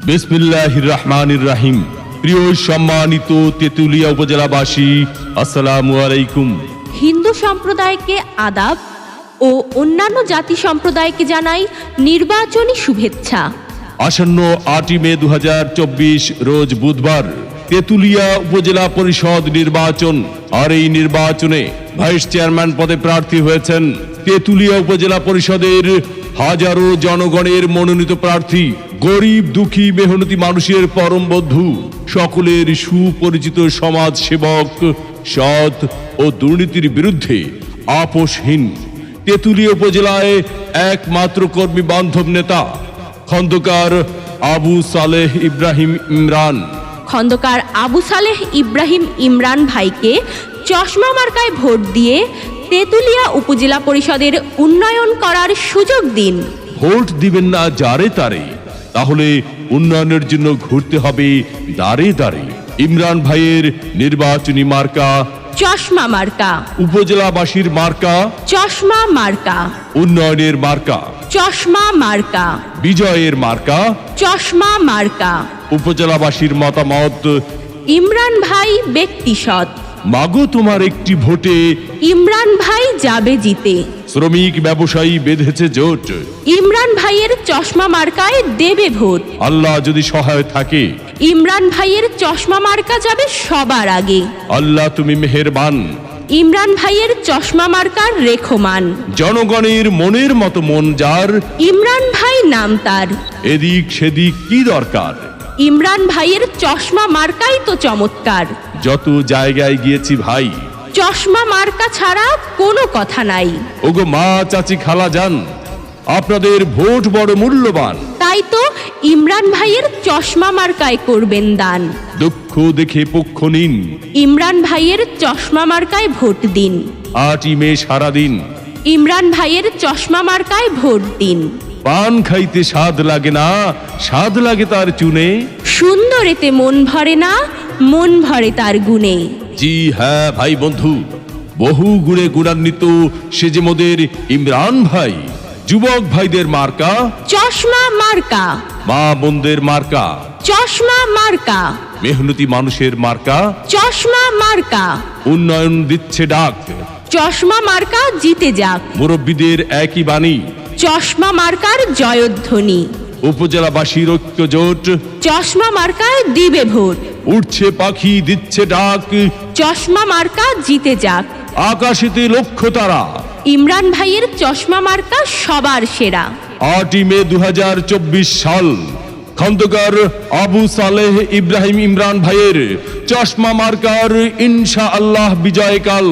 বিসমিল্লাহির রহমানির রহিম। প্রিয় সম্মানিত তেতুলিয়া উপজেলাবাসী, আসসালামু আলাইকুম। হিন্দু সম্প্রদায়কে আদাব ও অন্যান্য জাতি সম্প্রদায়কে জানাই নির্বাচনী শুভেচ্ছা। আসন্ন 8 মে 2024 রোজ বুধবার তেতুলিয়া উপজেলা পরিষদ নির্বাচন। আর এই নির্বাচনে ভাইস চেয়ারম্যান পদে প্রার্থী হয়েছেন তেতুলিয়া উপজেলা পরিষদের হাজারো জনগণের মনোনীত প্রার্থী, গরিব দুঃখী মেহনতি মানুষের পরম বন্ধু, সকলের সুপরিচিত সমাজ সেবক, সৎ ও দুর্নীতির বিরুদ্ধে আপোষহীন তেতুলিয়া উপজেলায় একমাত্র কর্মী বান্ধব নেতা খন্দকার আবু সালেহ ইব্রাহিম ইমরান। খন্দকার আবু সালেহ ইব্রাহিম ইমরান ভাইকে চশমা মার্কায় ভোট দিয়ে তেতুলিয়া উপজেলা পরিষদের উন্নয়ন করার সুযোগ দিন। ভোট দিবেন না যারে তারে, তাহলে উন্নয়নের জন্য ঘুরতে হবে দাঁড়ে দাঁড়ে। ইমরান ভাইয়ের নির্বাচনী মার্কা চশমা মার্কা, উপজেলাবাসীর মার্কা চশমা মার্কা, উন্নয়নের মার্কা চশমা মার্কা, বিজয়ের মার্কা চশমা মার্কা। উপজেলাবাসীর মতামত, ইমরান ভাই ব্যক্তি সৎ, মাগো তোমার একটি ভোটে ইমরান ভাই যাবে জিতে। শ্রমিক ব্যবসায়ী বেঁধেছে জোট, ইমরান ভাইয়ের চশমা মার্কায় দেবে ভোট। আল্লাহ যদি সহায় থাকে, ইমরান ভাইয়ের চশমা মার্কা যাবে সবার আগে। আল্লাহ তুমি মেহেরবান। ইমরান ভাইয়ের চশমা মার্কার রেখমান, জনগণের মনের মতো মন যার, ইমরান ভাই নাম তার। এদিক সেদিক কি দরকার, ইমরান ভাইয়ের চশমা মার্কাই তো চমৎকার। যত জায়গায় গিয়েছি ভাই, চশমা মার্কা ছাড়া কোনো কথা নাই। ওগো মা চাচি খালা যান, আপনাদের ভোট বড় মূল্যবান। তাই তো ইমরান ভাইয়ের চশমা মার্কায় করবেন দান। দুঃখ দেখে পক্ষ নিন, ইমরান ভাইয়ের চশমা মার্কায় ভোট দিন। 8 মে সারাদিন ইমরান ভাইয়ের চশমা মার্কায় ভোট দিন। পান খাইতে স্বাদ লাগে না, স্বাদ লাগে তার চুনে। সুন্দর এতে মন ভরে না, মন ভরে তার গুণে। জি হ্যাঁ ভাই বন্ধু, বহু গুণে গুণান্বিত সে যে মোদের ইমরান ভাই। যুবক ভাইদের মার্কা চশমা মার্কা, মা বোনদের মার্কা চশমা মার্কা, মেহনতি মানুষের মার্কা চশমা মার্কা। উন্নয়ন দিচ্ছে ডাক, চশমা মার্কা জিতে যাক, মুরব্বীদের একই বাণী। চশমা মার্কার জয়ধ্বনি। উপজেলাবাসীর ঐক্য জোট, চশমা মার্কায় দিবে ভোট। উঠছে পাখি দিচ্ছে ডাক, চশমা মার্কা জিতে যাক। আকাশেতে লক্ষ্য তারা, ইমরান ভাইয়ের চশমা মার্কা সবার সেরা। 8 মে 2024 সাল খন্দকার আবু সালেহ ইব্রাহিম ইমরান ভাইয়ের চশমা মার্কার ইনশাআল্লাহ বিজয়কাল।